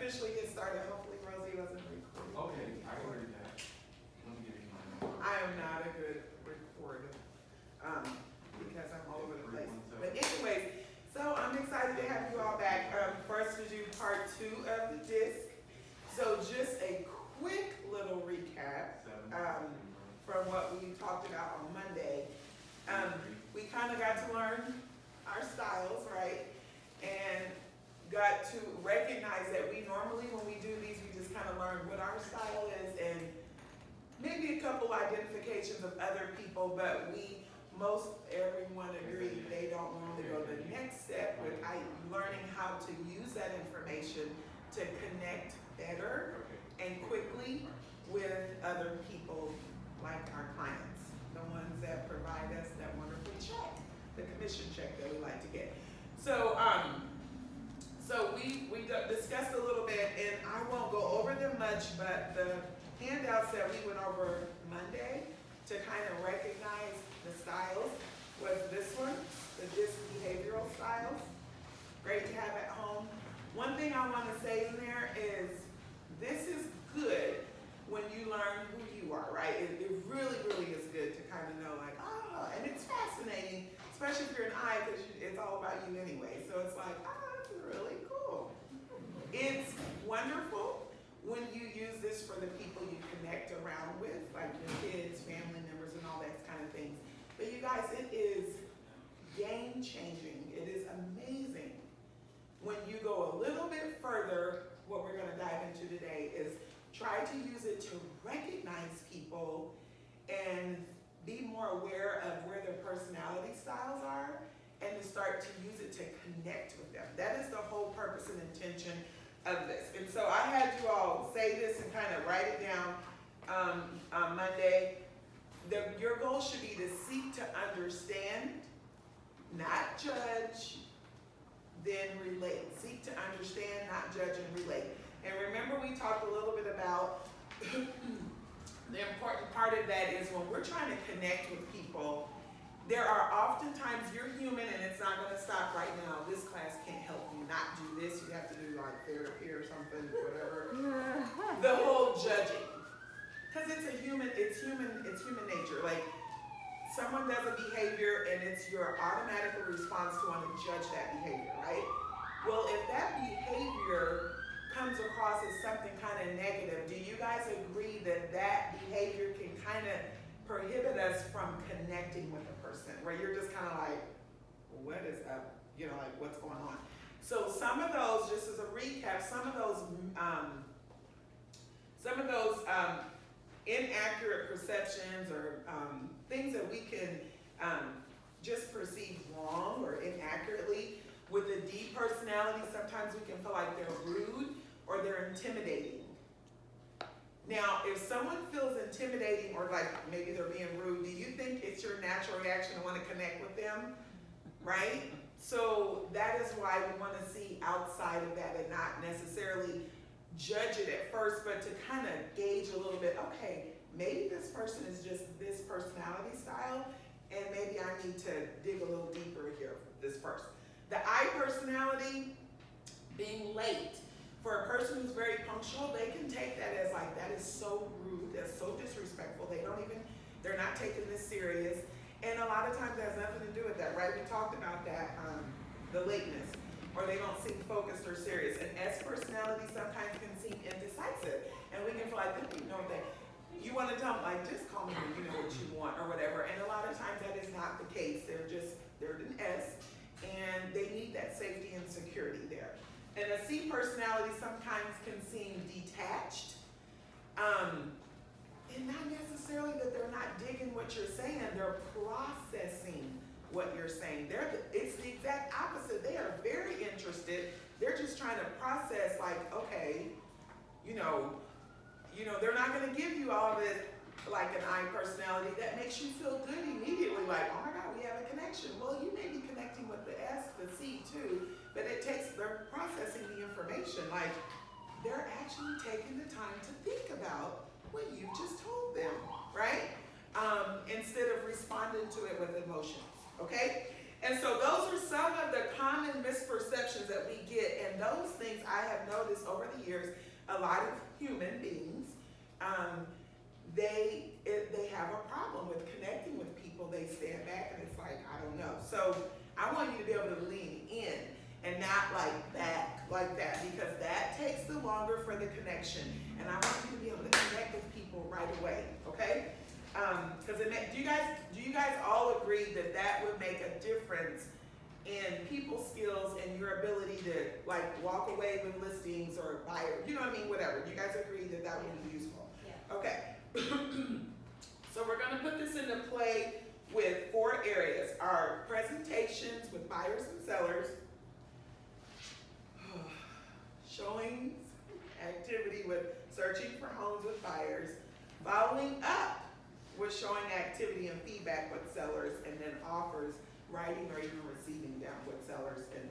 officially get started, hopefully Rosie wasn't recording. Okay, I can read that. Let me get mine. I am not a good recorder, because I'm all over the place. But anyways, so I'm excited to have you all back. First to do part 2 of the disc. So just a quick little recap from what we talked about on Monday. We kind of got to learn our styles, right? And got to recognize that we normally, when we do these, we just kind of learn what our style is and maybe a couple identifications of other people, but everyone agreed they don't normally go the next step with learning how to use that information to connect better and quickly with other people like our clients, the ones that provide us that wonderful check, the commission check that we like to get. So, we discussed a little bit, and I won't go over them much, but the handouts that we went over Monday to kind of recognize the styles was this one, the DISC behavioral styles. Great to have at home. One thing I want to say in there is this is good when you learn who you are, right? It really, really is good to kind of know like, oh, and it's fascinating, especially if you're an I, because it's all about you anyway. So it's like, that's really cool. It's wonderful when you use this for the people you connect around with, like your kids, family members, and all that kind of things. But you guys, it is game changing. It is amazing. When you go a little bit further, what we're going to dive into today is try to use it to recognize people and be more aware of where their personality styles are and to start to use it to connect with them. That is the whole purpose and intention of this. And so I had you all say this and kind of write it down on Monday. Your goal should be to seek to understand, not judge, then relate. Seek to understand, not judge, and relate. And remember we talked a little bit about the important part of that is when we're trying to connect with people, there are oftentimes, you're human and it's not going to stop right now. This class can't help you not do this. You have to do like therapy or something, whatever. The whole judging. Because it's human nature. Like someone does a behavior and it's your automatic response to want to judge that behavior, right? Well, if that behavior comes across as something kind of negative, do you guys agree that that behavior can kind of prohibit us from connecting with a person, where you're just kind of like, what is up? You know, like what's going on? So some of those, just as a recap, some of those inaccurate perceptions or things that we can just perceive wrong or inaccurately with the D personality, sometimes we can feel like they're rude or they're intimidating. Now, if someone feels intimidating or like maybe they're being rude, do you think it's your natural reaction to want to connect with them? Right? So that is why we want to see outside of that and not necessarily judge it at first, but to kind of gauge a little bit, okay, maybe this person is just this personality style, and maybe I need to dig a little deeper here for this person. The I personality, being late. For a person who's very punctual, they can take that as like, that is so rude, that's so disrespectful. They're not taking this serious. And a lot of times that has nothing to do with that, right? We talked about that, the lateness, or they don't seem focused or serious. An S personality sometimes can seem indecisive. And we can feel like, you know, that you want to tell them, like, just call me when you know what you want or whatever. And a lot of times that is not the case. They're an S, and they need that safety and security there. And a C personality sometimes can seem detached, and not necessarily that they're not digging what you're saying, they're processing what you're saying. It's the exact opposite. They are very interested. They're just trying to process like, okay, you know, they're not going to give you all this like an I personality that makes you feel good immediately, like, oh my God, we have a connection. Well, you may be connecting with the S, the C too, but they're processing the information. Like, they're actually taking the time to think about what you just told them, right? Instead of responding to it with emotions, okay? And so those are some of the common misperceptions that we get, and those things I have noticed over the years, a lot of human beings, they have a problem with connecting with people. They stand back and it's like, I don't know. So I want you to be able to lean in and not back like that, because that takes the longer for the connection. And I want you to be able to connect with people right away, okay? Because do you guys all agree that that would make a difference in people's skills and your ability to walk away with listings or buy, you know what I mean, whatever. Do you guys agree that that would be useful? Yeah. Okay. So we're gonna put this into play with 4 areas. Our presentations with buyers and sellers, showing activity with searching for homes with buyers, following up with showing activity and feedback with sellers, and then offers, writing or even receiving them with sellers and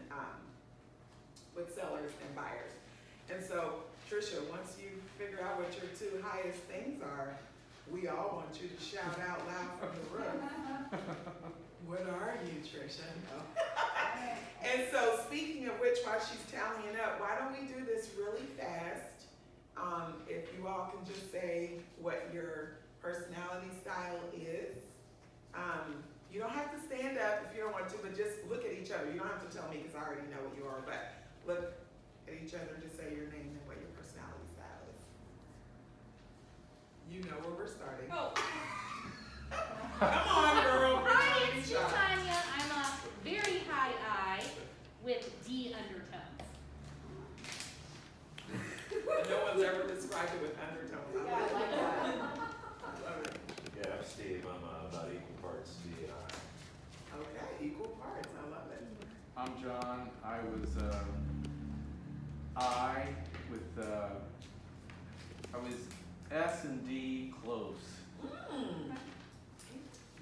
buyers. And so, Trisha, once you figure out what your 2 highest things are, we all want you to shout out loud from the room. What are you, Trisha? No. And so, speaking of which, while she's tallying up, why don't we do this really fast? If you all can just say what your personality style is. You don't have to stand up if you don't want to, but just look at each other. You don't have to tell me because I already know what you are, but look at each other, just say your name and what your personality style is. You know where we're starting. Oh. Come on, girl. We're Hi, trying it's to shot. Tanya. I'm a very high I with D undertones. No one's ever described it with undertones. I Yeah, I like that. that. I love it. Yeah, I'm Steve. I'm about equal parts D and I. Okay, equal parts. I love it. I'm John. I was, I with, I was S and D close.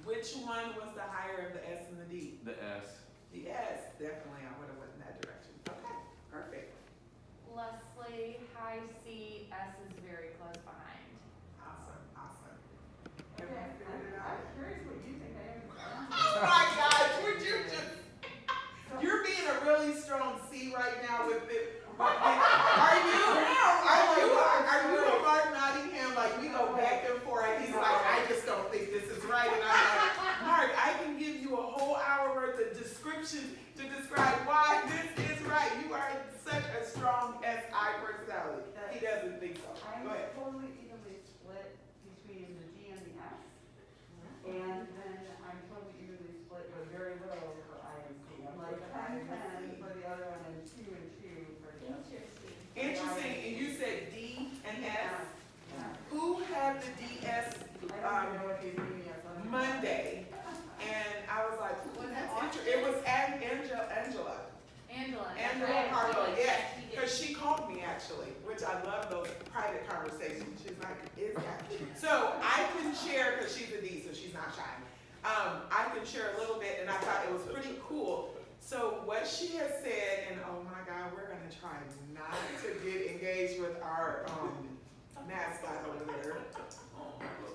Which one was the higher of the S and the D? The S. The S, definitely. I would have went in that direction. Okay, perfect. Leslie, high C, S is very close behind. Awesome, awesome. Okay, Everyone figured it out? I'm curious what you think I am. Oh my gosh, would you just, you're being a really strong C right now with it. Are you a Mark Nottingham, we go back and forth, and he's like, I just don't think this is right, and I'm like, Mark, I can give you a whole hour worth of description to describe why this is right. You are such a strong SI personality. He doesn't think so. I'm Go ahead. totally evenly split between the G and the S. And then I'm totally evenly split with very little for I and C. I'm like 10-10 for the other one and 2 and 2 for the other. Interesting. Interesting, and you said D and S. Yeah. Who had the DS I don't even know if he's doing it. so I'm- Monday? And I was like, Was that's that interesting. It was Angela. Angela. Angela Harlow, Yes, yeah. she did. Because she called me actually, which I love those private conversations. She's like, is that? So I can share, because she's a D, so she's not shy. I can share a little bit, and I thought it was pretty cool. So what she has said, and oh my God, we're gonna try not to get engaged with our mascot over there.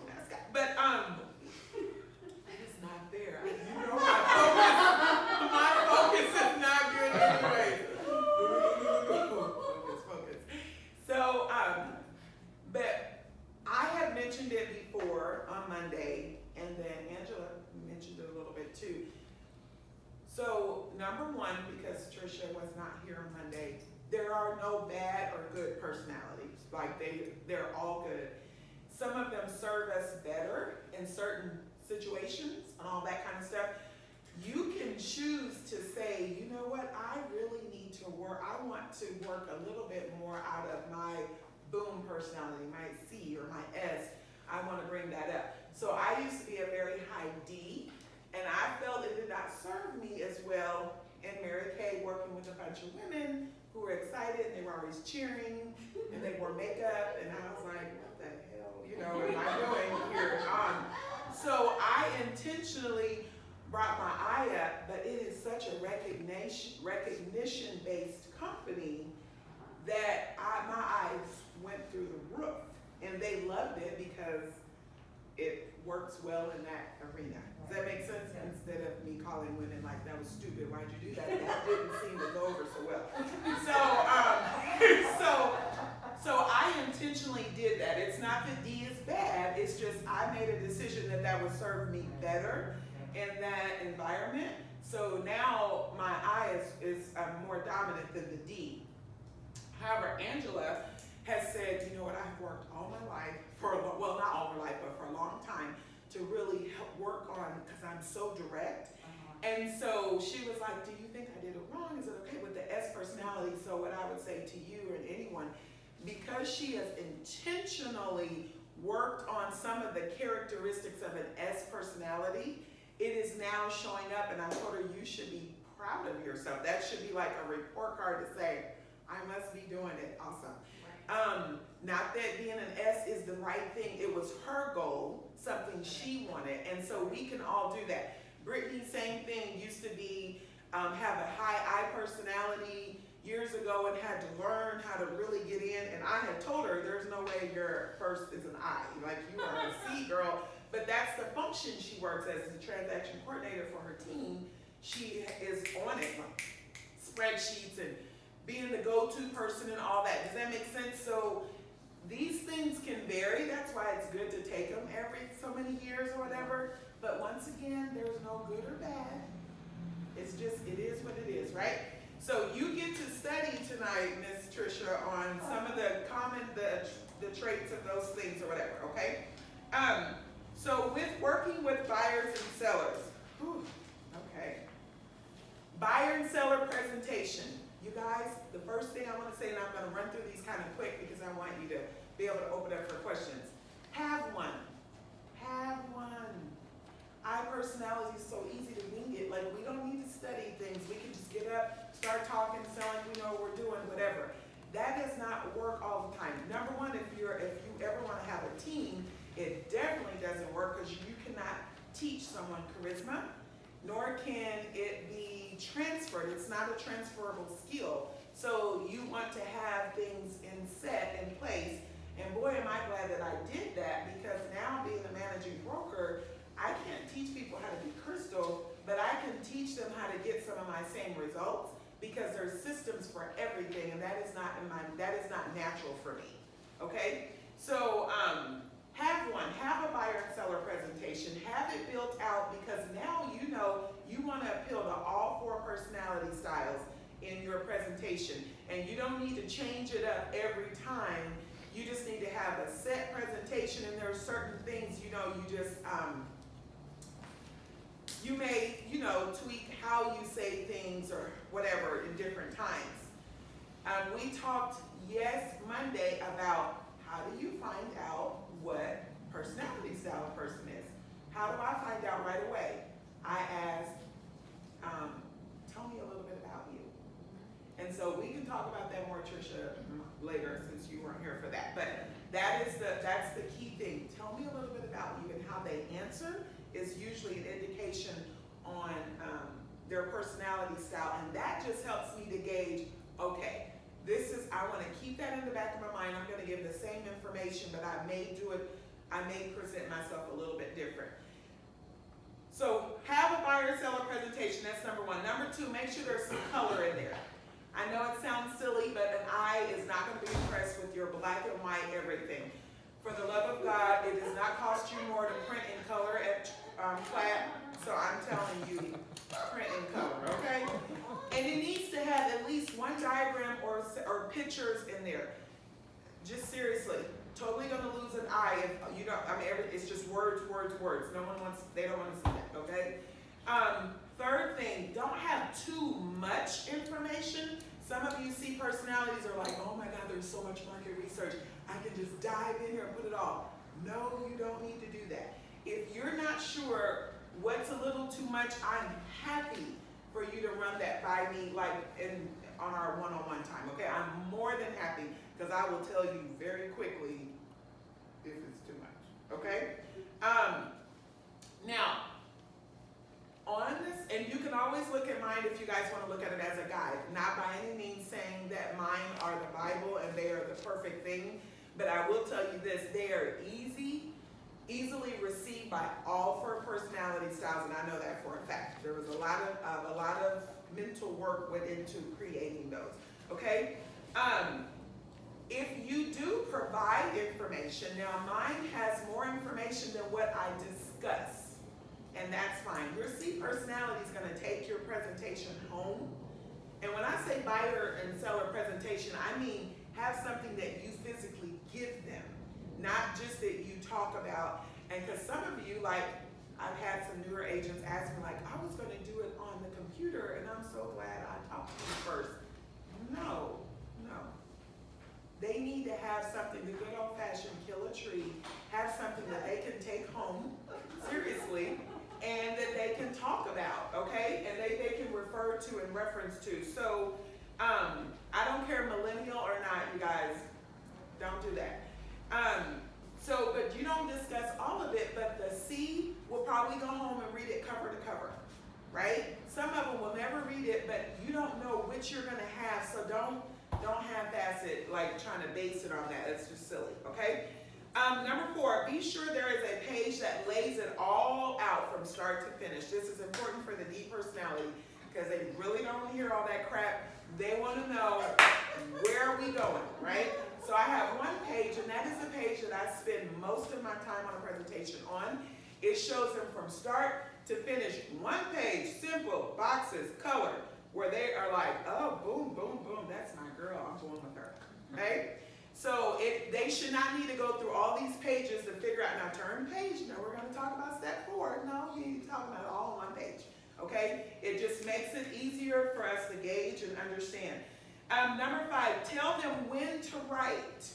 Mascot. But it's not there. You know my focus is not good anyway. Focus. So but I have mentioned it before on Monday, and then Angela mentioned it a little bit too. So number one, because Trisha was not here on Monday, there are no bad or good personalities. They're all good. Some of them serve us better in certain situations and all that kind of stuff. You can choose to say, you know what, I really need to work, I want to work a little bit more out of my boom personality, my C or my S. I want to bring that up. So I used to be a very high D, and I felt it did not serve me as well in Mary Kay, working with a bunch of women who were excited, and they were always cheering, and they wore makeup, and I was like, what the hell, am I doing here? So I intentionally brought my eye up, but it is such a recognition-based company that my eyes went through the roof, and they loved it because it works well in that arena. Does that make sense? Instead of me calling calling women like, that was stupid, why'd you do that? And that didn't seem to go over so well. So I intentionally did that. It's not that D is bad, it's just I made a decision that that would serve me better in that environment. So now my I is more dominant than the D. However, Angela has said, you know what, I've worked all my life, well, not all my life, but for a long time, to really help work on, because I'm so direct. And so she was like, do you think I did it wrong? Is it okay with the S personality? So what I would say to you and anyone, because she has intentionally worked on some of the characteristics of an S personality, it is now showing up, and I told her you should be proud of yourself. That should be like a report card to say, I must be doing it. Awesome. Not that being an S is the right thing. It was her goal, something she wanted, and so we can all do that. Brittany, same thing, used to be, have a high I personality years ago and had to learn how to really get in, and I had told her there's no way your first is an I, like you are a C girl, but that's the function she works as the transaction coordinator for her team. She is on it, like spreadsheets and being the go-to person and all that. Does that make sense? So these things can vary. That's why it's good to take them every so many years or whatever. But once again, there's no good or bad. It's just, it is what it is, right? So you get to study tonight, Miss Tricia, on some of the common, the traits of those things or whatever, okay? So with working with buyers and sellers, okay. Buyer and seller presentation. You guys, the first thing I want to say, and I'm going to run through these kind of quick because I want you to be able to open up for questions. Have one. Have one. I personality is so easy to wing it. Like, we don't need to study things. We can just get up, start talking, sound like we know what we're doing, whatever. That does not work all the time. Number one, if you ever want to have a team, it definitely doesn't work because you cannot teach someone charisma, nor can it be transferred. It's not a transferable skill. So you want to have things set in place. And boy, am I glad that I did that, because now being a managing broker, I can't teach people how to be crystal, but I can teach them how to get some of my same results, because there's systems for everything, and that is not natural for me. Okay? So have a buyer and seller presentation, have it built out, because now you know you want to appeal to all 4 personality styles in your presentation, and you don't need to change it up every time. You just need to have a set presentation, and there are certain things, you just, you may, tweak how you say things or whatever in different times. We talked, Monday about how do you find out what personality style a person is? How do I find out right away? I asked, tell me a little bit about you. And so we can talk about that more, Tricia, later, since you weren't here for that. But that's the key thing. Tell me a little bit about you, and how they answer is usually an indication on their personality style, and that just helps me to gauge, okay, I want to keep that in the back of my mind. I'm going to give the same information, but I may present myself a little bit different. So have a buyer seller presentation, that's number 1. Number 2, make sure there's some color in there. I know it sounds silly, but an I is not going to be impressed with your black and white everything. For the love of God, it does not cost you more to print in color at Platt, so I'm telling you, print in color, okay? And it needs to have at least one diagram or pictures in there. Just seriously, totally going to lose an I if you don't. It's just words. They don't want to see that, okay? Third thing, don't have too much information. Some of you see personalities are like, oh my God, there's so much market research. I can just dive in here and put it all. No, you don't need to do that. If you're not sure what's a little too much, I'm happy for you to run that by me, like on our one-on-one time, okay? I'm more than happy, because I will tell you very quickly if it's too much, okay? Now, on this, and you can always look at mine if you guys want to look at it as a guide. Not by any means saying that mine are the Bible and they are the perfect thing, but I will tell you this, they are easy easily received by all 4 personality styles, and I know that for a fact. There was a lot of mental work went into creating those. Okay. If you do provide information, now mine has more information than what I discuss, and that's fine. Your C personality is going to take your presentation home. And when I say buyer and seller presentation, I mean have something that you physically give them, not just that you talk about. And because some of you, like, I've had some newer agents ask me, like, I was going to do it on the computer, and I'm so glad I talked to you first. No. They need to have something, the good old-fashioned kill a tree, have something that they can take home, seriously, and that they can talk about, okay? And they can refer to and reference to. So, I don't care millennial or not, you guys, don't do that. But you don't discuss all of it, but the C will probably go home and read it cover to cover, right? Some of them will never read it, but you don't know which you're gonna have, so don't half-ass it, like trying to base it on that. That's just silly, okay? Number 4, be sure there is a page that lays it all out from start to finish. This is important for the D personality because they really don't want to hear all that crap. They want to know where are we going, right? So I have one page, and that is the page that I spend most of my time on a presentation on. It shows them from start to finish. One page, simple, boxes, color, where they are like, oh, boom, boom, boom, that's my girl, I'm going with her, right? So they should not need to go through all these pages to figure out, now turn page, no, we're going to talk about step 4. No, you need to talk about it all on one page, okay? It just makes it easier for us to gauge and understand. Number 5, tell them when to write.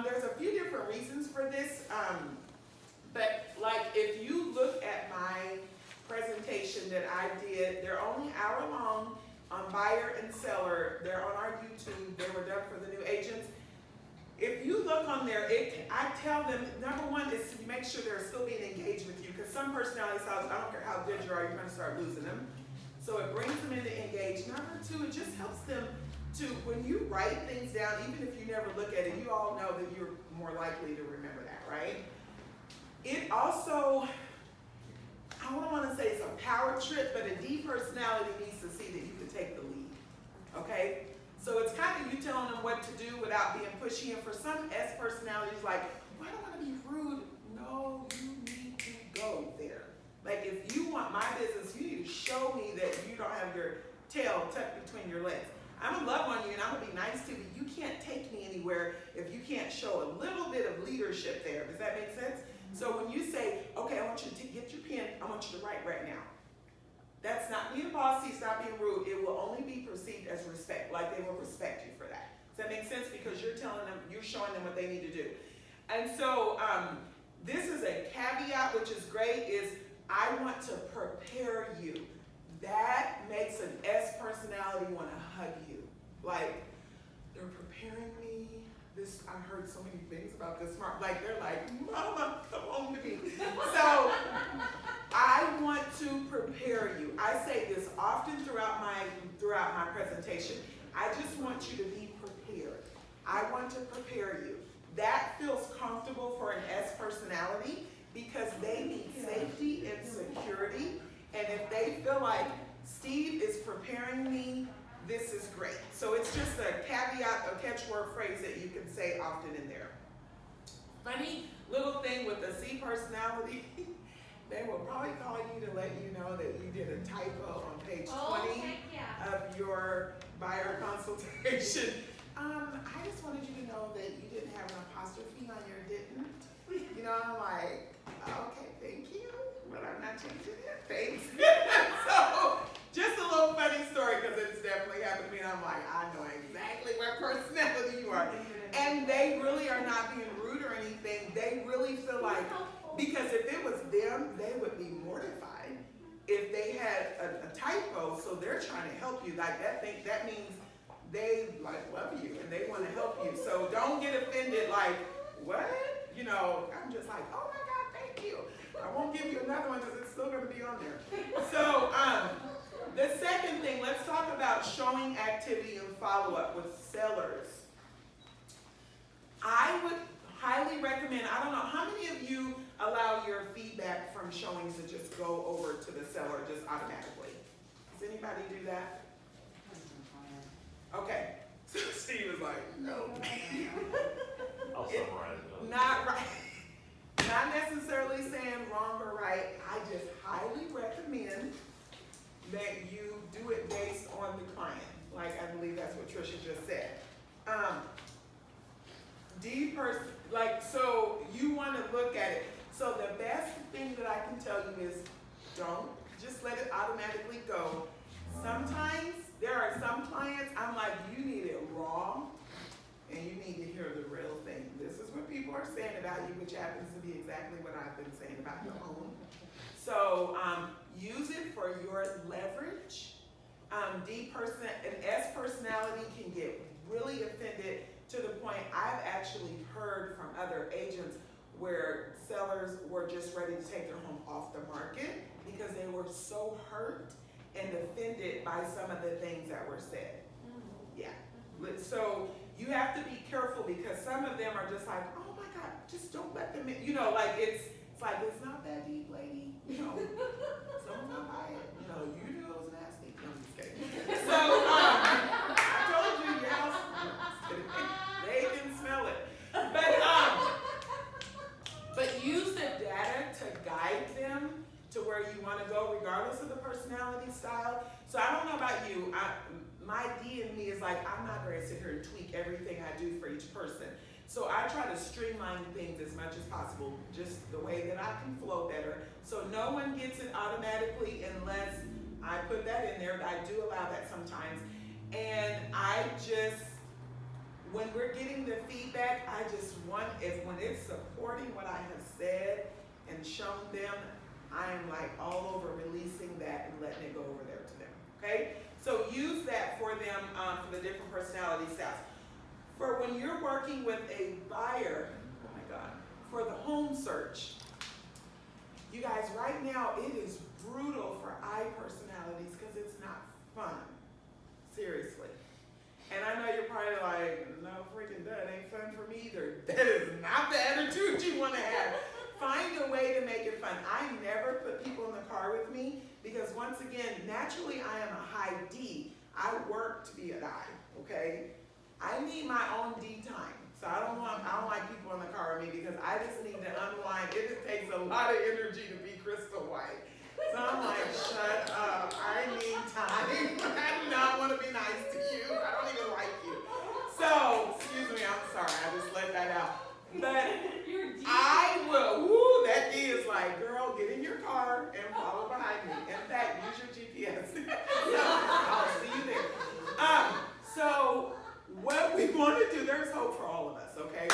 There's a few different reasons for this, but like if you look at my presentation that I did, they're only hour long on buyer and seller. They're on our YouTube. They were done for the new agents. If you look on there, I tell them, number 1 is to make sure they're still being engaged with you, because some personality styles, I don't care how good you are, you're going to start losing them. So it brings them in to engage. Number 2, it just helps them to, when you write things down, even if you never look at it, you all know that you're more likely to remember that, right? It also, I don't want to say it's a power trip, but a D personality needs to see that you can take the lead, okay? So it's kind of you telling them what to do without being pushy. And for some S personalities, like, well, I don't want to be rude. No, you need to go there. Like, if you want my business, you need to show me that you don't have your tail tucked between your legs. I'm going to love on you and I'm going to be nice to you, but you can't take me anywhere if you can't show a little bit of leadership there. Does that make sense? So when you say, okay, I want you to get your pen, I want you to write right now. That's not being bossy, it's not being rude. It will only be perceived as respect, like they will respect you for that. Does that make sense? Because you're telling them, you're showing them what they need to do. And so this is a caveat, which is great, is I want to prepare you. That makes an S personality want to hug you. Like, they're preparing me. This, I heard so many things about this smart, like they're like, Mama, come home to me. So I want to prepare you. I say this often throughout my presentation. I just want you to be prepared. I want to prepare you. That feels comfortable for an S personality because they need safety and security. And if they feel like Steve is preparing me, this is great. So it's just a caveat, a catchword phrase that you can say often in there. Funny little thing with the C personality, they will probably call you to let you know that you did a typo on page 20 of your buyer consultation. I just wanted you to know that you didn't have an apostrophe on your didn't. You know, I'm like, okay, thank you, but I'm not changing it. Thanks. So, just a little funny story because it's definitely happened to me, and I'm like, I know exactly what personality you are. And they really are not being rude or anything. They really feel like, because if it was them, they would be mortified if they had a typo, so they're trying to help you. Like that means they like love you and they want to help you. So don't get offended like, what? You know, I'm just like, oh my God, thank you. I won't give you another one because it's still going to be on there. So the second thing, let's talk about showing activity and follow-up with sellers. I would highly recommend, I don't know, how many of you from showings to just go over to the seller just automatically. Does anybody do that? Okay, so Steve was like, no. I'll summarize it. Not right. Not necessarily saying wrong or right. I just highly recommend that you do it based on the client. Like I believe that's what Trisha just said. So you want to look at it. So the best thing that I can tell you is don't just let it automatically go. Sometimes there are some clients I'm like, you need it raw and you need to hear the real thing. This is what people are saying about you, which happens to be exactly what I've been saying about your own. So use it for your leverage. An S personality can get really offended to the point I've actually heard from other agents where sellers were just ready to take their home off the market because they were so hurt and offended by some of the things that were said. Yeah. So you have to be careful because some of them are just like, oh my God, just don't let them in. You know, like it's like, it's not that deep, lady. You know, someone's gonna buy it. You know, you knew it was nasty. No, I'm just kidding. So, I told you, your house, they can smell it. But use the data to guide them to where you want to go regardless of the personality style. So I don't know about you, my D in me is like, I'm not going to sit here and tweak everything I do for each person. So I try to streamline things as much as possible, just the way that I can flow better. So no one gets it automatically unless I put that in there. I do allow that sometimes. And when we're getting the feedback, I just want, when it's supporting what I have said and shown them, I am like all over releasing that and letting it go over there to them, okay? So use that for them, for the different personality styles. For when you're working with a buyer, oh my God, for the home search, you guys, right now it is brutal for I personalities because it's not fun, seriously. And I know you're probably like, no freaking that ain't fun for me either. That is not the attitude you want to have. Find a way to make it fun. I never put people in the car with me because once again, naturally I am a high D. I work to be an I, okay? I need my own D time. So I don't like people in the car with me because I just need to unwind. It just takes a lot of energy to be crystal white. So I'm like, shut up, I need time. I do not want to be nice to you. I don't even like you. So, excuse me, I'm sorry, I just let that out. But I will, that D is like, girl, get in your car and follow behind me. In fact, use your GPS. So, I'll see you there. So, what we want to do, there's hope for all of us, okay?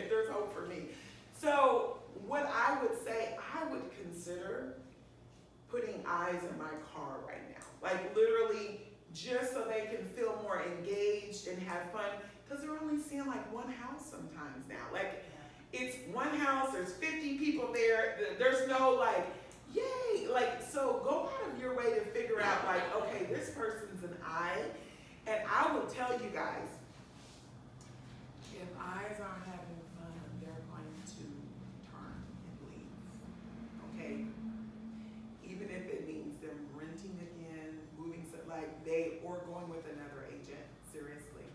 There's hope for me. So, what I would say, I would consider putting eyes in my car right now. Like literally, just so they can feel more engaged and have fun. Because they're only seeing like one house sometimes now. Like, it's one house, there's 50 people there, there's no like, yay! Like, so go out of your way to figure out like, okay, this person's an I. And I will tell you guys, if eyes aren't having fun, they're going to turn and leave, okay? Even if it means them renting again, moving, or going with another agent, seriously.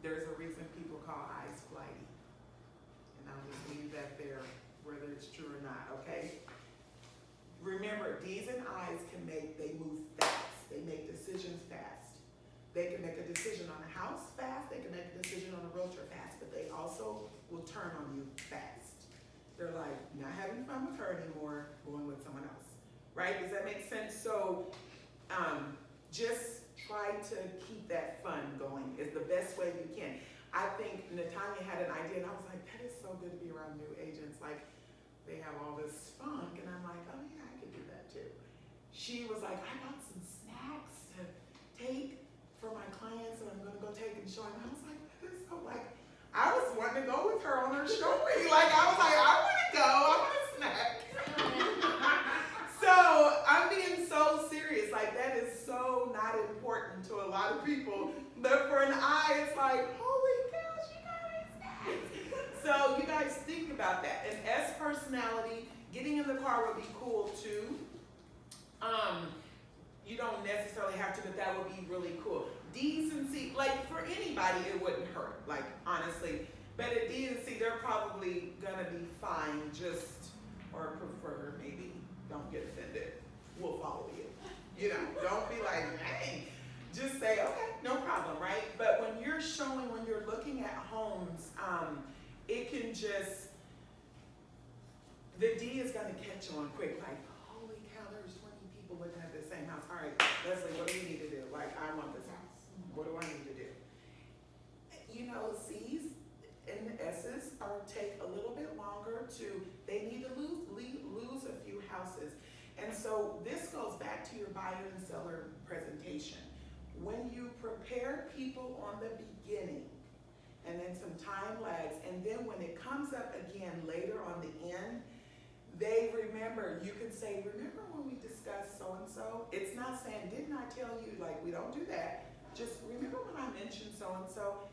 There's a reason people call eyes flighty. And I'll just leave that there, whether it's true or not, okay? Remember, D's and I's they move fast. They make decisions fast. They can make a decision on a house fast. They can make a decision on a realtor fast, but they also will turn on you fast. They're like, not having fun with her anymore, going with someone else, right? Does that make sense? So just try to keep that fun going is the best way you can. I think Natanya had an idea, and I was like, that is so good to be around new agents. Like, they have all this spunk, and I'm like, oh yeah, I could do that too. She was like, I got some snacks to take for my clients, and I'm gonna go take and show them. I was like, that is so like, I was wanting to go with her on her showing. Like, I was like, I wanna go, I want a snack. So, I'm being so serious. Like, that is so not important to a lot of people. But for an I, it's like, holy cow, she got me snacks. So, you guys think about that. An S personality, getting in the car part would be cool too. You don't necessarily have to, but that would be really cool. Decency, like for anybody, it wouldn't hurt, like honestly. But at D and C, they're probably gonna be fine, just, or prefer maybe, don't get offended, we'll follow you. You know, don't be like, hey, just say, okay, no problem, right? But when you're showing, when you're looking at homes, it can just, the D is gonna catch on quick, like, holy cow, there's 20 people looking at the same house. All right, Leslie, what do you need to do? Like, I want this house. What do I need to do? You know, C's and the S's take a little bit longer to, they need to lose a few houses. And so this goes back to your buyer and seller presentation. When you prepare people on the beginning, and then some time lags, and then when it comes up again later on the end, they remember. You can say, remember when we discussed so-and-so? It's not saying, didn't I tell you, like, we don't do that. Just remember when I mentioned so-and-so?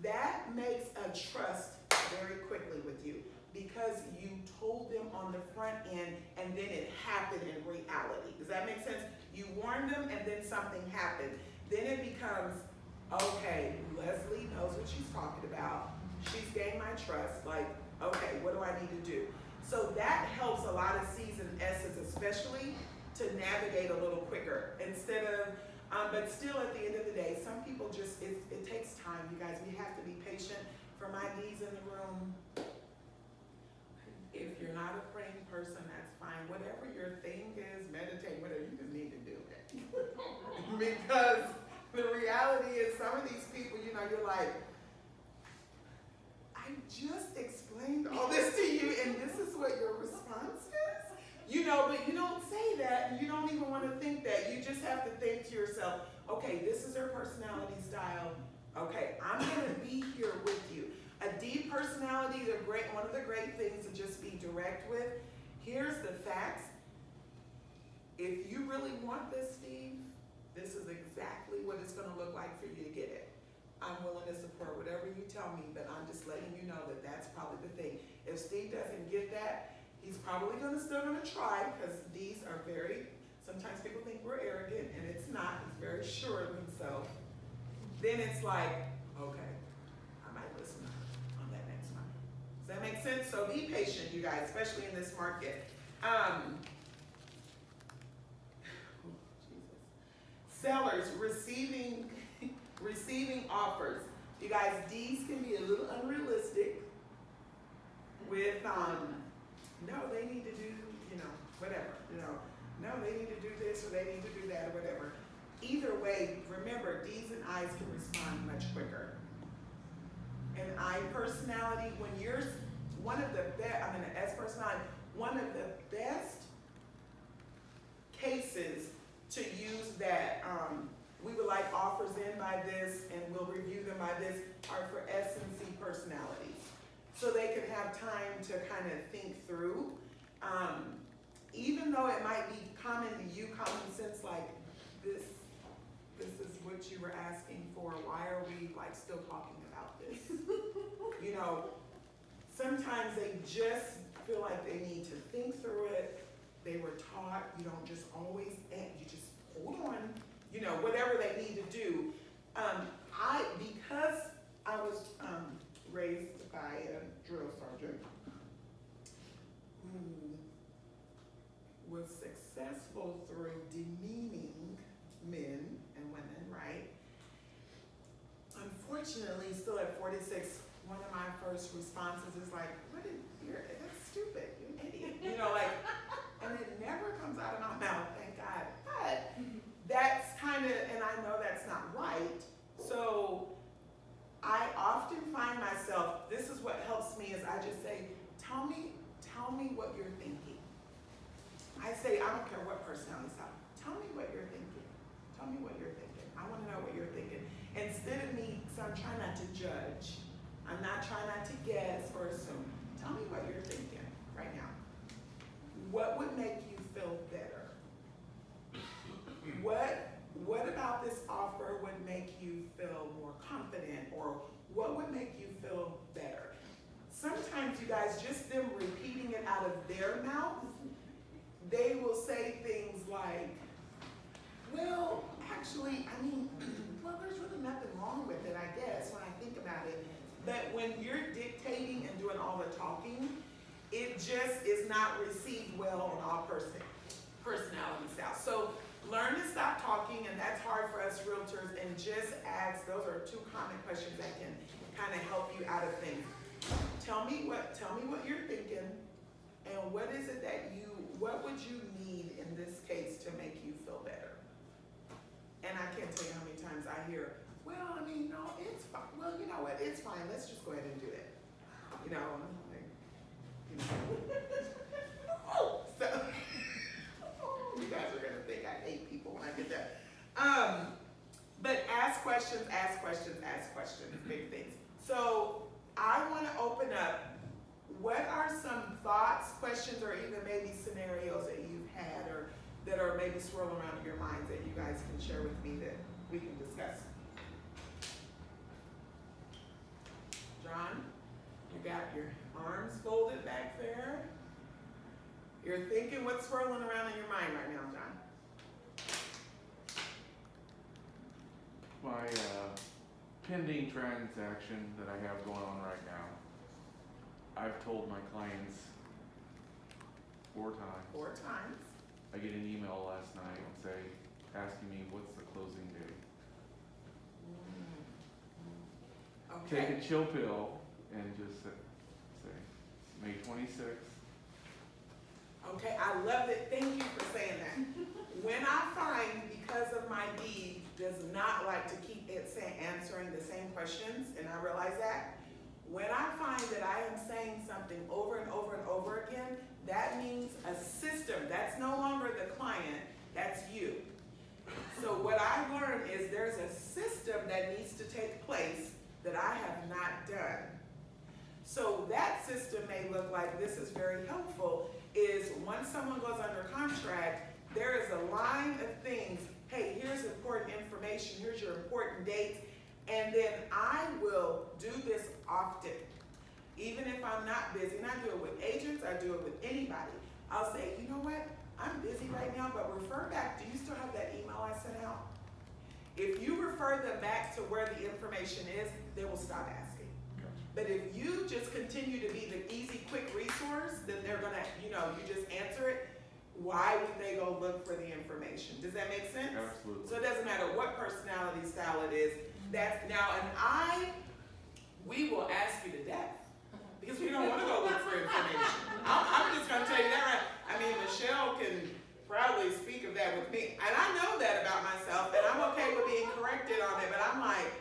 That makes a trust very quickly with you because you told them on the front end and then it happened in reality. Does that make sense? You warned them and then something happened. Then it becomes, okay, Leslie knows what she's talking about. She's gained my trust. Like, okay, what do I need to do? So that helps a lot of C's and S's especially to navigate a little quicker instead of, but still at the end of the day, some people just, it takes time, you guys. We have to be patient. For my D's in the room, if you're not a praying person, that's fine. Whatever your thing is, meditate, whatever, you just need to do it. Because the reality is some of these people, you know, you're like, I just explained all this to you and this is what your response is? You know, but you don't say that and you don't even want to think that. You just have to think to yourself, okay, this is her personality style. Okay, I'm going to be here with you. A D personality, one of the great things to just be direct with. Here's the facts. If you really want this, Steve, this is exactly what it's going to look like for you to get it. I'm willing to support whatever you tell me, but I'm just letting you know that that's probably the thing. If Steve doesn't get that, he's probably still gonna try because D's are very, sometimes people think we're arrogant and it's not. He's very sure of himself. Then it's like, okay, I might listen on that next one. Does that make sense? So be patient, you guys, especially in this market. Sellers receiving offers. You guys, D's can be a little unrealistic with, no, they need to do, you know, whatever, you know, no, they need to do this or they need to do that or whatever. Either way, remember, D's and I's can respond much quicker. An I personality, when you're one of the best, an S personality, one of the best cases to use that, we would like offers in by this and we'll review them by this are for S and C personalities. So they can have time to kind of think through. Even though it might be common to you, common sense, like this is what you were asking for, why are we like still talking about this? You know, sometimes they just feel like they need to think through it. They were taught, you don't just always, you just hold on, you know, whatever they need to do. Because I was raised by a drill sergeant who was successful through demeaning men and women, right? Unfortunately, still at 46, one of my first responses is like, that's stupid, you idiot. You know, like, and it never comes out of my mouth, thank God. But that's kind of, and I know that's not right. So I often find myself, this is what helps me is I just say, tell me what you're thinking. I say, I don't care what personality style. Tell me what you're thinking. Tell me what you're thinking. I want to know what you're thinking. Instead of me, so I'm trying not to judge. I'm not trying not to guess or assume. Tell me what you're thinking right now. What would make you feel better? What about this offer would make you feel more confident, or what would make you feel better? Sometimes, you guys, just them repeating it out of their mouth they will say things like, well, actually, I mean, well, there's really nothing wrong with it, I guess, when I think about it. But when you're dictating and doing all the talking, it just is not received well on all personality styles. So learn to stop talking, and that's hard for us realtors, and just ask, those are two common questions that can kind of help you out of things. Tell me what you're thinking, and what is it what would you need in this case to make you feel better? And I can't tell you how many times I hear, well, I mean, no, it's fine. Well, you know what, it's fine, let's just go ahead and do it. You know, and I'm like, you know. So, you guys are gonna think I hate people when I get that. But ask questions, big things. So I wanna open up, what are some thoughts, questions, or even maybe scenarios that you've had or that are maybe swirling around in your minds that you guys can share with me that we can discuss? John, you got your arms folded back there. You're thinking what's swirling around in your mind right now, John? My pending transaction that I have going on right now, I've told my clients 4 times. 4 times. I get an email last night asking me what's the closing date. Okay. Take a chill pill and just say May 26th. Okay, I love it. Thank you for saying that. When I find, because of my deed, does not like to keep it answering the same questions, and I realize that, when I find that I am saying something over and over and over again, that means a system. That's no longer the client, that's you. So what I've learned is there's a system that needs to take place that I have not done. So that system may look like, this is very helpful, is once someone goes under contract, there is a line of things, hey, here's important information, here's your important dates, and then I will do this often. Even if I'm not busy, and I do it with agents, I do it with anybody. I'll say, you know what, I'm busy right now, but refer back, do you still have that email I sent out? If you refer them back to where the information is, they will stop asking. But if you just continue to be the easy, quick resource, then they're gonna, you just answer it. Why would they go look for the information? Does that make sense? Absolutely. So it doesn't matter what personality style it is. We will ask you to death because we don't want to go look for information. I'm just gonna tell you that right. I mean, Michelle can proudly speak of that with me, and I know that about myself, and I'm okay with being corrected on it. But I'm like,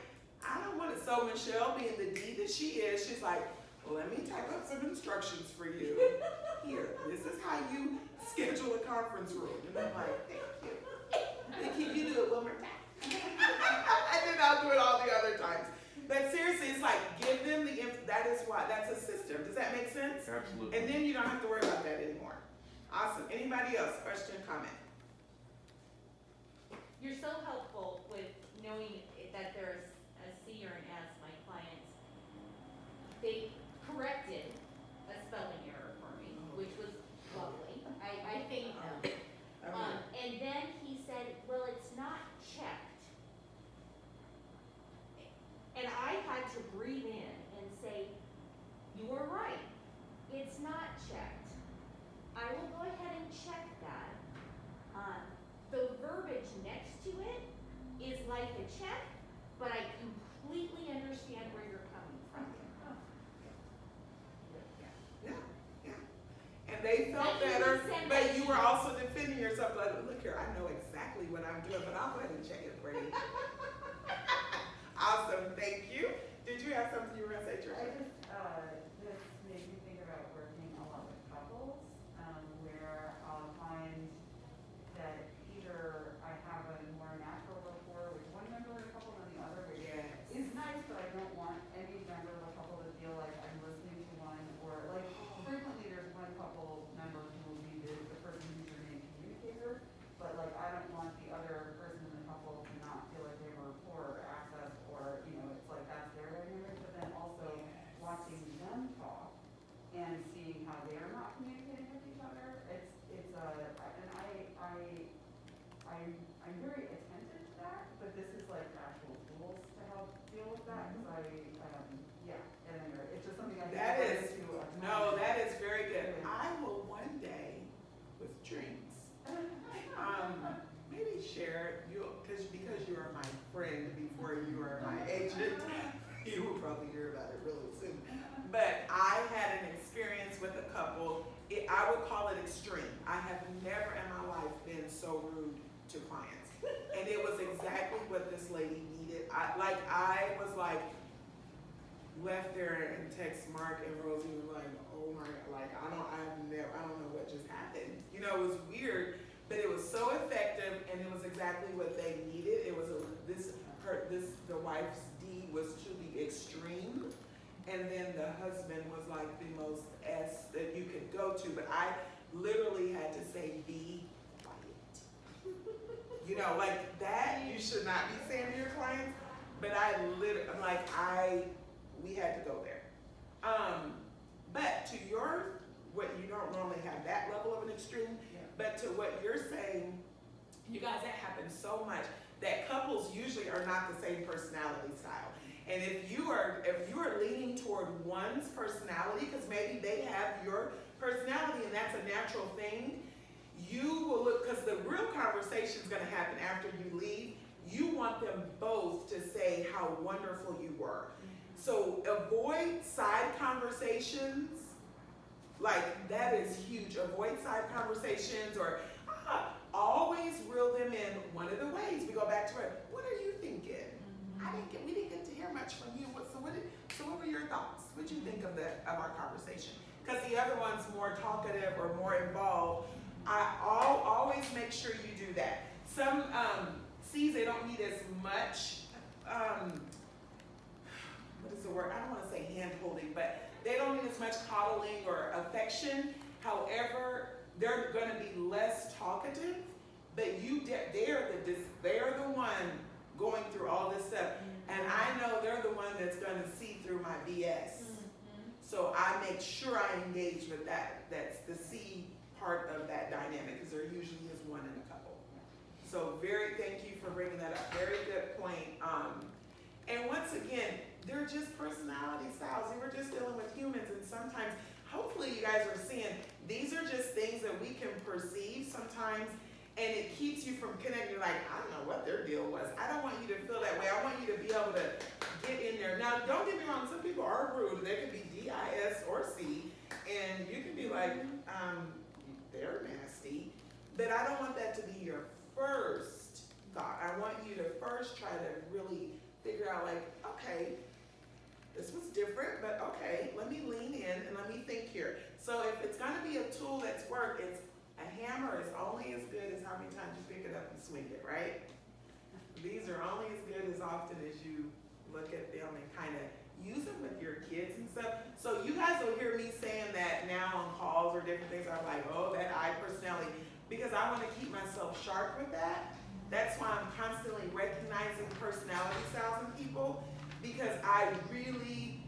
I don't want it. So Michelle, being the D that she is, she's like, well, let me type up some instructions for you. Here, this is how you schedule a conference room. And I'm like, thank you. Can you do it one more time? And then I'll do it all the other times. But seriously, it's like, give them that's a system. Does that make sense? Absolutely. And then you don't have to worry about that anymore. Awesome. Anybody else? Question, comment? You're so helpful with knowing that there's a C or an S, my clients. They corrected a spelling error for me, which was lovely. I thanked them. And then he said, well, it's not checked. And I had to breathe in and say, you were right. It's not checked. I will go ahead and check that. The verbiage next to it is like a check, but I completely understand where you're coming from. Yeah. And they felt better, but you were also defending yourself like, look here, I know exactly what I'm doing, but I'll go ahead and check it for you. Awesome, thank you. Did you have something you were gonna say, Tricia? This made me think about working a lot with couples, where I'll find that either I have a more natural rapport with one member of the couple than the other, which is nice, but I don't want any member of the couple to feel like I'm listening to one, or like frequently there's one couple member who will be the person who's your main communicator, but like I don't want the other person in the couple to not feel like they have a rapport or access, or it's like that's their dynamic, but then also watching them talk and seeing how they're not communicating with each other. I I'm very attentive to that, but this is like actual tools to help deal with that, because yeah, and anyway, it's just something I think That I is, do a ton. no, that is very good. I will one day, with drinks, maybe share you, because you are my friend before you are my agent, you will probably hear about it really soon. But I had an experience with a couple, I would call it extreme. I have never in my life been so rude to clients. And it was exactly what this lady needed. I was like, left there and text Mark and Rosie was like, oh my, like, I don't know what just happened. You know, it was weird, but it was so effective and it was exactly what they needed. It was the wife's deed was to the extreme, and then the husband was like the most S that you could go to, but I literally had to say, be quiet. You know, like that you should not be saying to your clients, but we had to go there. But to what you don't normally have that level of an extreme, but to what you're saying, you guys, that happens so much that couples usually are not the same personality style. And if you are leaning toward one's personality, because maybe they have your personality and that's a natural thing, you will look, because the real conversation is going to happen after you leave. You want them both to say how wonderful you were. So avoid side conversations. Like, that is huge. Avoid side conversations, or always reel them in one of the ways. We go back to it. What are you thinking? We didn't get to hear much from you. So what were your thoughts? What did you think of our conversation? Because the other one's more talkative or more involved. I'll always make sure you do that. Some C's, they don't need as much, what is the word? I don't want to say hand holding, but they don't need as much coddling or affection. However, they're going to be less talkative, but they're the one going through all this stuff. And I know they're the one that's going to see through my BS. So I make sure I engage with that. That's the C part of that dynamic, because there usually is one in a couple. So thank you for bringing that up. Very good point. And once again, they're just personality styles. We're just dealing with humans, and sometimes, hopefully you guys are seeing, these are just things that we can perceive sometimes, and it keeps you from connecting. Like, I don't know what their deal was. I don't want you to feel that way. I want you to be able to get in there. Now, don't get me wrong, some people are rude. They could be D-I-S or C, and you can be like, they're nasty. But I don't want that to be your first thought. I want you to first try to really figure out, like, okay, this was different, but okay, let me lean in and let me think here. So if it's gonna be a tool that's worked, a hammer is only as good as how many times you pick it up and swing it, right? These are only as good as often as you look at them and kind of use them with your kids and stuff. So you guys will hear me saying that now on calls or different things. I'm like, oh, that I personality, because I want to keep myself sharp with that. That's why I'm constantly recognizing personality styles in people, because I really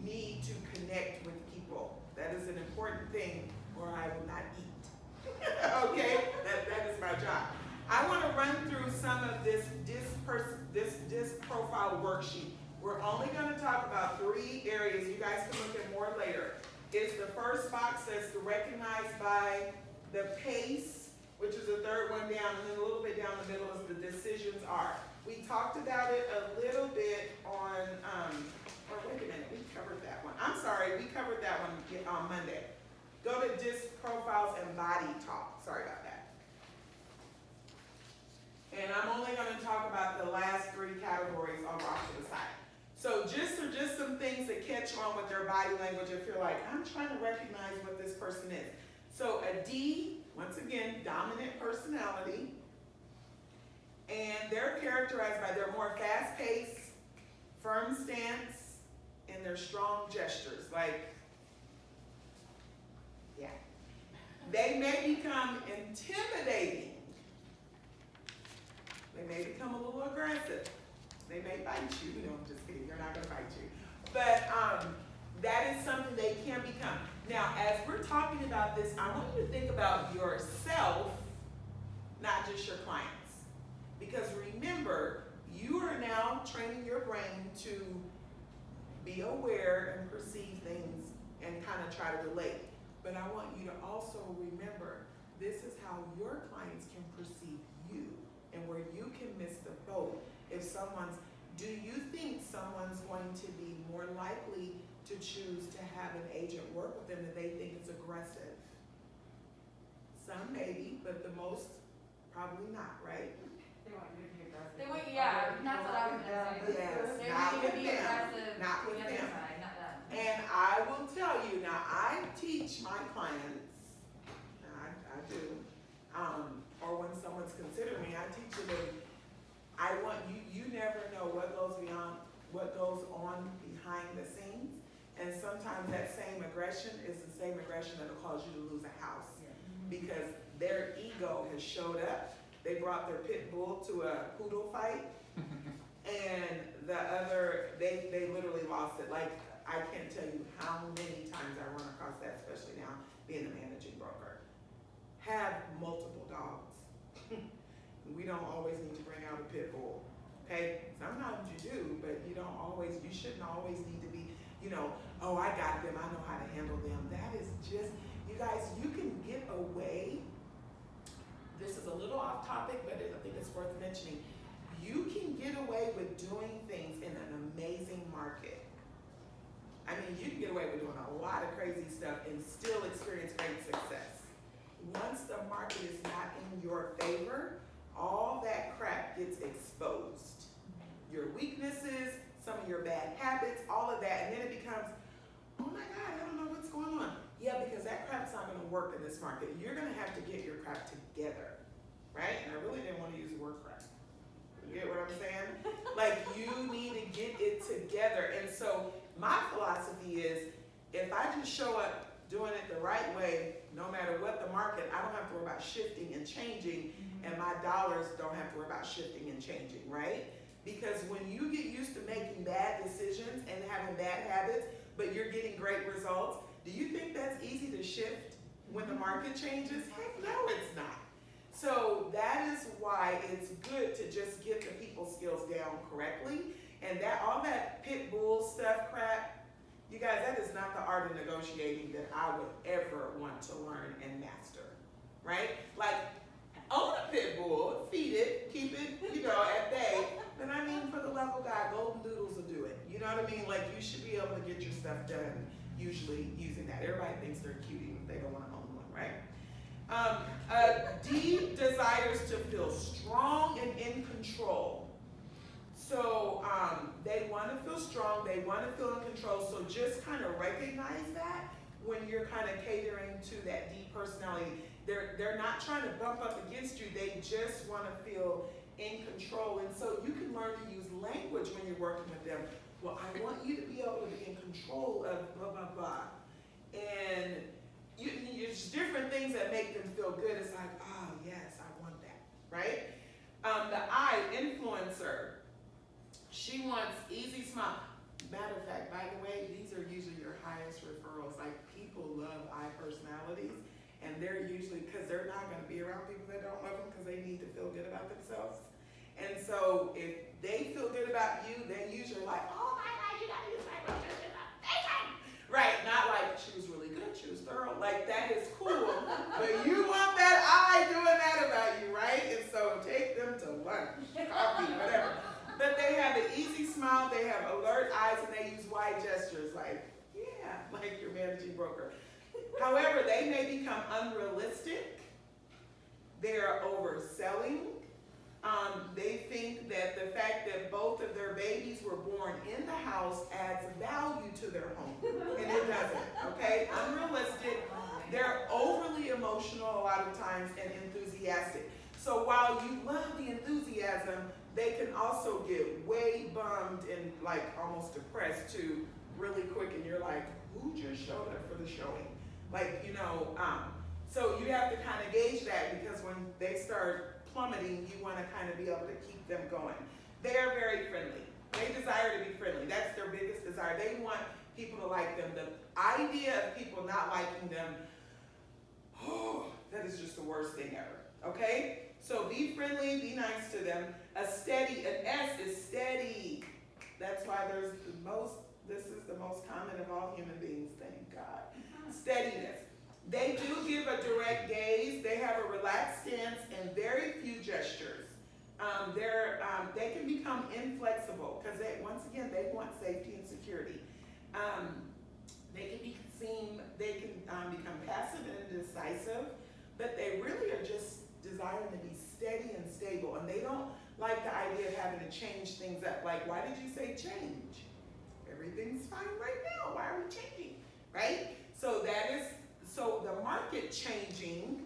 need to connect with people. That is an important thing, or I will not eat. Okay, that is my job. I want to run through some of this profile worksheet. We're only going to talk about 3 areas. You guys can look at more later. It's the first box that's recognized by the PACE, which is the 3rd one down, and then a little bit down the middle is the decisions are. We talked about it a little bit on, wait a minute, we covered that one. I'm sorry, we covered that one on Monday. Go to disc profiles and body talk. Sorry about that. And I'm only going to talk about the last 3 categories on off to the side. So just some things that catch on with their body language if you're like, I'm trying to recognize what this person is. So a D, once again, dominant personality. And they're characterized by their more fast-paced, firm stance, and their strong gestures. Like, yeah. They may become intimidating. They may become a little aggressive. They may bite you. No, I'm just kidding. They're not going to bite you. But that is something they can become. Now, as we're talking about this, I want you to think about yourself be aware and perceive things and kind of try to relate. But I want you to also remember, this is how your clients can perceive you and where you can miss the boat. If do you think someone's going to be more likely to choose to have an agent work with them that they think is aggressive? Some maybe, but the most probably not, right? They want you to be aggressive. They want, yeah, that's what I was gonna say. Yes, They not want you to with be them, aggressive not to with the other them. side, not them. And I will tell you, now I teach my clients, I do, or when someone's considering me, I teach them, I want you never know what goes on behind the scenes. And sometimes that same aggression is the same aggression that'll cause you to lose a house. Because their ego has showed up. They brought their pit bull to a poodle fight. And the other, they literally lost it. Like, I can't tell you how many times I run across that, especially now being a managing broker. Have multiple dogs. We don't always need to bring out a pit bull, okay? Sometimes you do, but you shouldn't always need to be, oh, I got them, I know how to handle them. That is just, you guys, you can get away. This is a little off topic, but I think it's worth mentioning. You can get away with doing things in an amazing market. I mean, you can get away with doing a lot of crazy stuff and still experience great success. Once the market is not in your favor, all that crap gets exposed. Your weaknesses, some of your bad habits, all of that, and then it becomes, oh my God, I don't know what's going on. Yeah, because that crap's not gonna work in this market. You're gonna have to get your crap together, right? And I really didn't want to use the word crap. You get what I'm saying? Like, you need to get it together. And so my philosophy is, if I just show up doing it the right way, no matter what the market, I don't have to worry about shifting and changing, and my dollars don't have to worry about shifting and changing, right? Because when you get used to making bad decisions and having bad habits, but you're getting great results, do you think that's easy to shift when the market changes? Heck no, it's not. So that is why it's good to just get the people skills down correctly, and that all that pit bull stuff crap, you guys, that is not the art of negotiating that I would ever want to learn and master, right? Like, own a pit bull, feed it, keep it, at bay. But I mean, for the love of God, golden doodles will do it. You know what I mean? Like, you should be able to get your stuff done usually using that. Everybody thinks they're cute even if they don't want to own one, right? D desires to feel strong and in control. So they want to feel strong, they want to feel in control, so just kind of recognize that when you're kind of catering to that D personality. They're not trying to bump up against you, they just want to feel in control. And so you can learn to use language when you're working with them. Well, I want you to be able to be in control of blah, blah, blah. And there's different things that make them feel good. It's like, oh, yes, I want that, right? The I, influencer. She wants easy smile. Matter of fact, by the way, these are usually your highest referrals. Like, people love I personalities, and they're usually, because they're not going to be around people that don't love them because they need to feel good about themselves. And so if they feel good about you, they usually like, oh my God, you got to use my personality. Right, not like she was really good, she was thorough. Like, that is cool, but you want that I doing that about you, right? And so take them to lunch, coffee, whatever. But they have an easy smile, they have alert eyes, and they use wide gestures like, yeah, like your managing broker. However, they may become unrealistic. They are overselling. They think that the fact that both of their babies were born in the house adds value to their home, and it doesn't, okay? Unrealistic. They're overly emotional a lot of times and enthusiastic. So while you love the enthusiasm, they can also get way bummed and like almost depressed too really quick, and you're like, who just showed up for the showing? Like, so you have to kind of gauge that, because when they start plummeting, you want to kind of be able to keep them going. They are very friendly. They desire to be friendly. That's their biggest desire. They want people to like them. The idea of people not liking them, oh, that is just the worst thing ever, okay? So be friendly, be nice to them. An S is steady. That's why there's the most, this is common of all human beings, thank God. Steadiness. They do give a direct gaze. They have a relaxed stance and very few gestures. They can become inflexible because once again, they want safety and security. They can become passive and indecisive, but they really are just desiring to be steady and stable, and they don't like the idea of having to change things up. Like, why did you say change? Everything's fine right now. Why are we changing? Right? So the market changing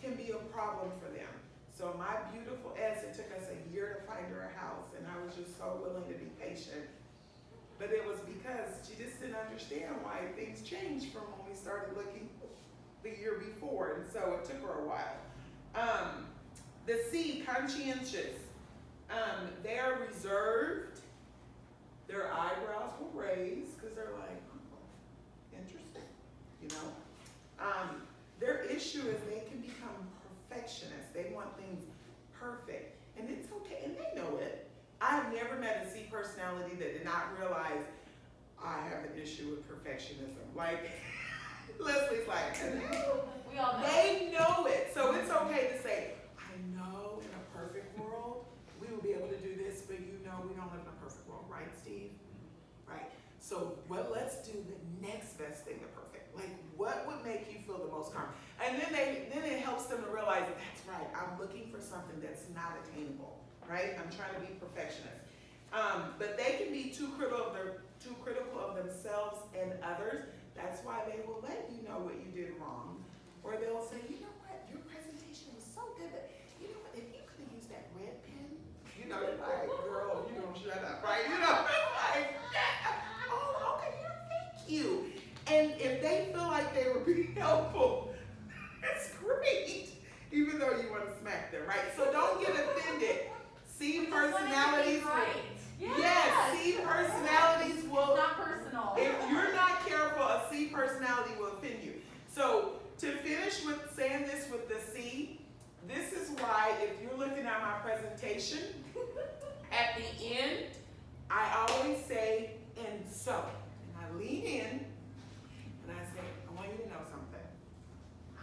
can be a problem for them. So my beautiful S, it took us a year to find her a house, and I was just so willing to be patient. But it was because she just didn't understand why things changed from when we started looking the year before, and so it took her a while. The C, conscientious. They are reserved. Their eyebrows will raise because they're like, interesting, you know. Their issue is they can become perfectionists. They want things perfect, and it's okay, and they know it. I've never met a C personality that did not realize I have an issue with perfectionism. Like, Leslie's like, hello. We all know. They know it, so it's okay to say, I know in a perfect world, we will be able to do this, but you know we don't live in a perfect world, right, Steve? Right, so let's do the next best thing to perfect. Like, what would make you feel the most calm? And then it helps them to realize, that's right, I'm looking for something that's not attainable, right? I'm trying to be perfectionist. But they can be too critical of themselves and others. That's why they will let you know what you did wrong. Or they'll say, you know what, your presentation was so good, but you know what, if you could have used that red pen, you know, you're like, girl, you don't shut up, right? You know, like, oh, okay, thank you. And if they feel like they were being helpful, that's great, even though you want to smack them, right? So don't get offended. C personalities, Right. yes, C personalities will, Not personal. if you're not careful, a C personality will offend you. So to finish with saying this with the C, this is why if you're looking at my presentation, at the end, I always say, and so, and I lean in, and I say, I want you to know something.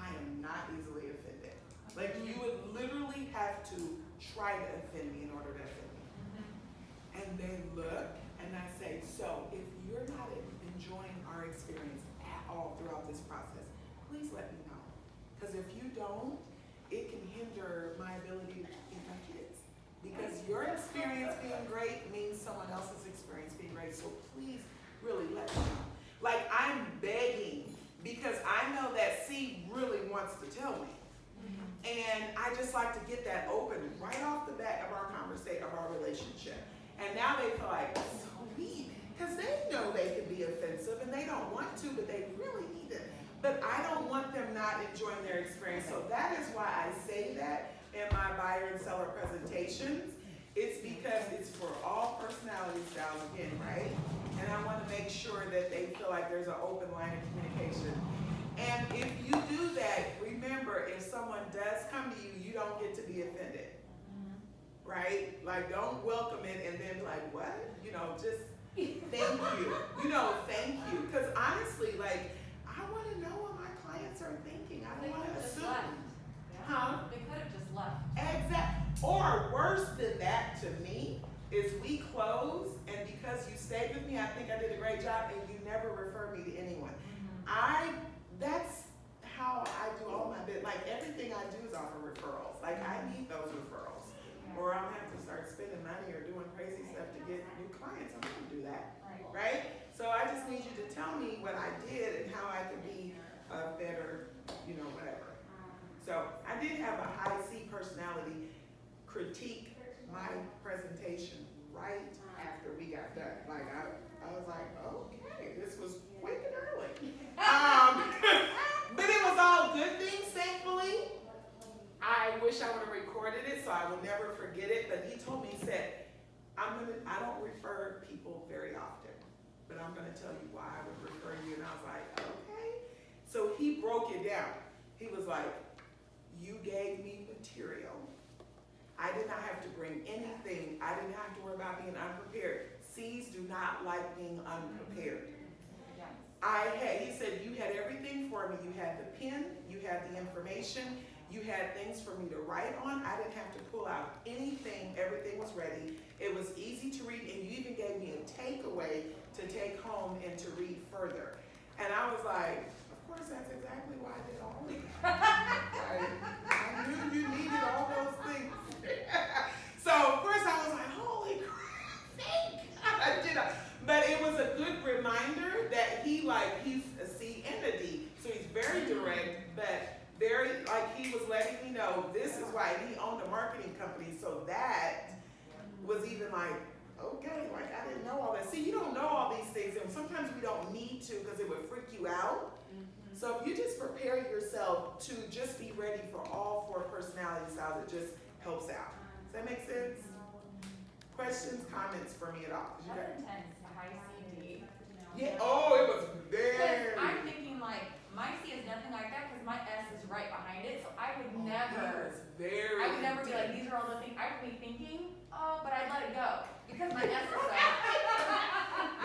I am not easily offended. Like, you would literally have to try to offend me in order to offend me. And they look, and I say, so if you're not enjoying our experience at all throughout this process, please let me know. Because if you don't, it can hinder my ability to feed my kids. Because your experience being great means someone else's experience being great. So please, really let me know. Like, I'm begging, because I know that C really wants to tell me. And I just like to get that open right off the bat of our conversation, of our relationship. And now they feel like, so mean, because they know they can be offensive and they don't want to, but they really need it. But I don't want them not enjoying their experience. So that is why I say that in my buyer and seller presentations. It's because it's for all personality styles again, right? And I want to make sure that they feel like there's an open line of communication. And if you do that, remember, if someone does come to you, you don't get to be offended, right? Like, don't welcome it and then be like, what? You know, just thank you. You know, thank you. Because honestly, like, I want to know what my clients are thinking. I They don't want could to have just assume. left. Huh? They could have just left. Exactly. Or worse than that to me is we close, and because you stayed with me, I think I did a great job, and you never refer me to anyone. That's how I do all my bit. Like, everything I do is offer referrals. Like, I need those referrals, or I'll have to start spending money or doing crazy stuff to get new clients. I'm gonna do that, right? So I just need you to tell me what I did and how I can be a better, you know, whatever. So I did have a high C personality critique my presentation right after we got done. Like, I was like, okay, this was quick and early. But it was all good things, thankfully. I wish I would have recorded it so I would never forget it. But he told me, he said, I don't refer people very often, but I'm gonna tell you why I would refer you. And I was like, okay. So he broke it down. He was like, you gave me material. I did not have to bring anything. I didn't have to worry about being unprepared. C's do not like being unprepared. he said, you had everything for me. You had the pen, you had the information, you had things for me to write on. I didn't have to pull out anything. Everything was ready. It was easy to read, and you even gave me a takeaway to take home and to read further. And I was like, of course, that's exactly why I did all of that. I knew you needed all those things. So, of course, I was like, holy crap, thank God. But it was a good reminder that he's a C and a D. So he's very direct, but very, he was letting me know this is why he owned a marketing company. So that was even okay, I didn't know all that. See, you don't know all these things, and sometimes we don't need to because it would freak you out. So if you just prepare yourself to just be ready for all 4 personality styles, it just helps out. Does that make sense? Questions, comments for me at all? That's intense, high CD. Yeah, oh, it was Because very. I'm thinking my C is nothing like that, because my S is right behind it, so I would It never, was very. I would never be like, these are all the things, I would be thinking, oh, but I'd let it go, because my S is so.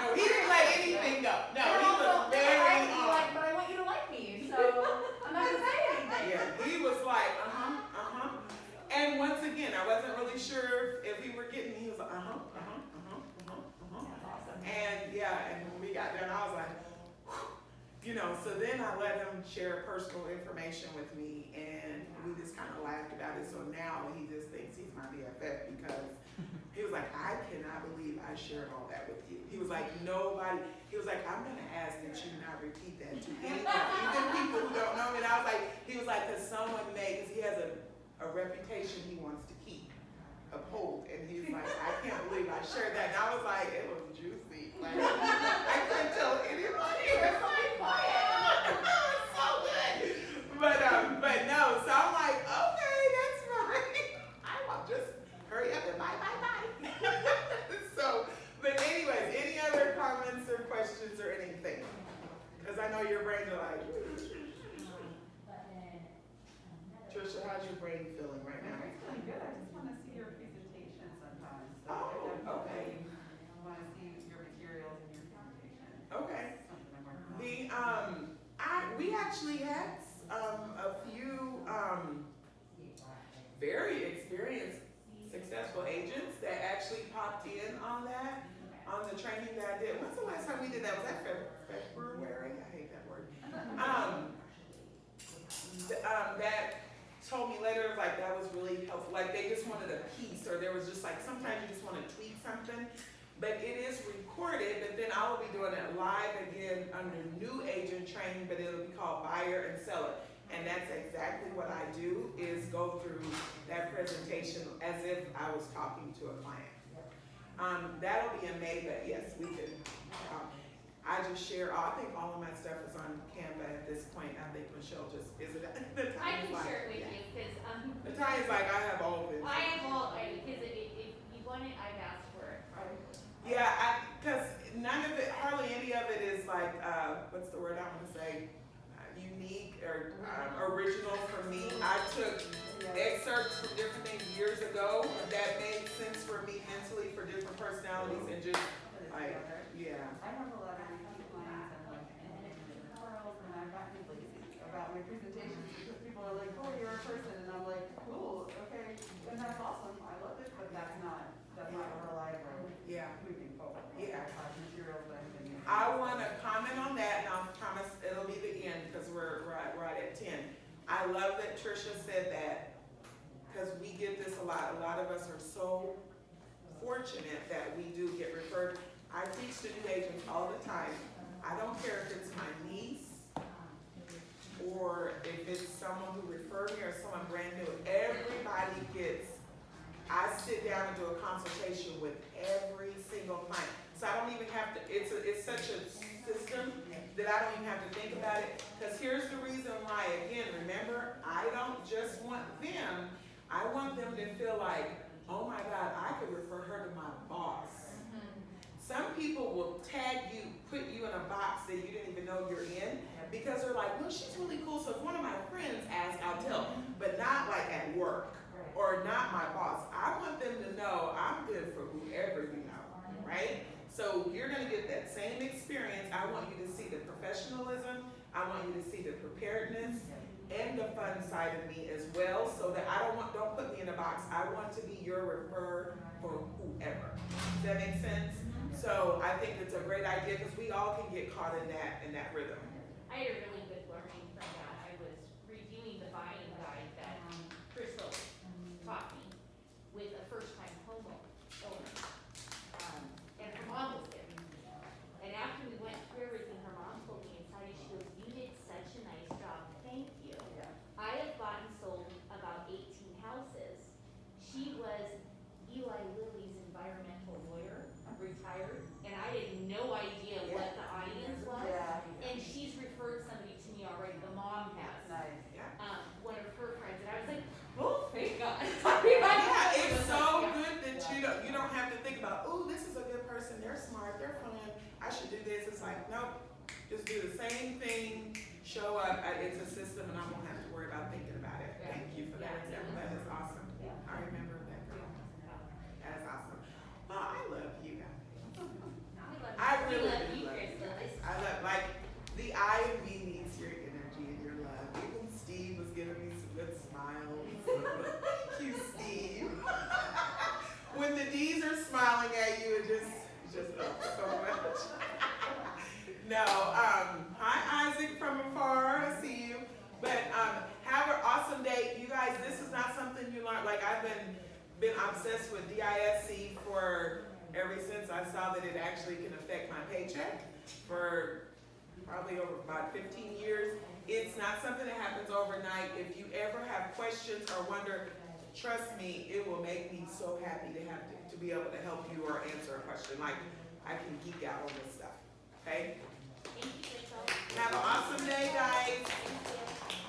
No, he didn't let anything go. No, And he also, was then I very would be like, but I want you to like me, so I'm not gonna say anything. Yeah, he was like, And once again, I wasn't really sure if he were getting me. He was like, That's awesome. And yeah, and when we got done, I was like, whew. So then I let him share personal information with me, and we just kind of laughed about it. So now he just thinks he's my BFF because he was like, I cannot believe I shared all that with you. He was like, nobody. He was like, I'm gonna ask that you not repeat that to anyone, even people who don't know me. And I was like, he was like, because he has a reputation he wants to uphold, and he's like, I can't believe I shared that. And I was like, it was juicy. I couldn't tell anybody. It was so quiet. It was so good. But no, so I'm like, okay, that's fine. I will just hurry up and bye. So, but anyways, any other comments or questions or anything? Because I know your brains are like, Trisha, how's your brain feeling right now? It's feeling good. I just want to see your presentation sometimes. So Oh, I okay. definitely want to see your materials and your presentation. Okay. Something I'm working on. We actually had a few very experienced, successful agents that actually popped in on the training that I did. When's the last time we did that? Was that February? I hate that word. That told me later, that was really helpful. They just wanted a piece, or there was just sometimes you just want to tweak something. But it is recorded, but then I will be doing it live again under new agent training, but it'll be called Buyer and Seller. And that's exactly what I do, is go through that presentation as if I was talking to a client. That'll be in May, but yes, we can. I just share, I think all of my stuff is on Canva at this point. I think Michelle just, is it? I can share it with you, because, Natalia's like, I have all of it. I have all, because if you want it, I've asked for it. Yeah, because none of it, hardly any of it is what's the word I want to say? Unique or original for me. I took excerpts from different things years ago that made sense for me mentally for different personalities, and just yeah. I have a lot of repeat lines and referrals, and I've gotten about my presentations because people are like, oh, you're a person, and I'm like, cool, okay, and that's awesome, I love it, but that's not reliable. Yeah. Moving forward. Yeah. I have materials that have been. I want to comment on that, and I promise it'll be the end because we're right at 10. I love that Trisha said that, because we get this a lot. A lot of us are so fortunate that we do get referred. I teach to new agents all the time. I don't care if it's my niece or if it's someone who referred me or someone brand new. Everybody gets, I sit down and do a consultation with every single client. So I don't even have to, it's such a system that I don't even have to think about it. Because here's the reason why, again, remember, I don't just want them, I want them to feel like, oh my God, I could refer her to my boss. Some people will tag you, put you in a box that you didn't even know you're in, because they're like, well, she's really cool, so if one of my friends asks, I'll tell, but not at work, or not my boss. I want them to know I'm good for whoever you know, right? So you're gonna get that same experience. I want you to see the professional professionalism. I want you to see the preparedness and the fun side of me as well, so that don't put me in a box. I want to be your referrer for whoever. Does that make sense? So I think it's a great idea, because we all can get caught in that rhythm. I had a really good learning from that. I was reviewing the buying guide that Crystal taught me with a first-time homeowner. And her mom was there. And after we went through everything, her mom pulled me aside and she goes, "You did such a nice job, thank you." Yeah. I have bought and sold about 18 houses. She was Eli Lilly's environmental lawyer, retired, and I had no idea what the audience was. Yeah. And she's referred somebody to me already, the mom has. Nice. One of her friends, and I was like, oh, thank God. Yeah, it's so good that you don't have to think about, oh, this is a good person, they're smart, they're fun, I should do this. It's like, nope, just do the same thing, show up, it's a system, and I won't have to worry about thinking about it. Thank you for that example, that is awesome. I remember that girl. That is awesome. Oh, I love you guys. I really love do you, love you Crystal. guys. I love, like, the I of me needs your energy and your love. Even Steve was giving me some good smiles. Thank you, Steve. When the D's are smiling at you, it just helps so much. No, hi Isaac from afar, I see you. But have an awesome day. You guys, this is not something you learn. Like, I've been obsessed with DISC for ever since I saw that it actually can affect my paycheck for probably over about 15 years. It's not something that happens overnight. If you ever have questions or wonder, trust me, it will make me so happy to be able to help you or answer a question. Like, I can geek out on this stuff, okay?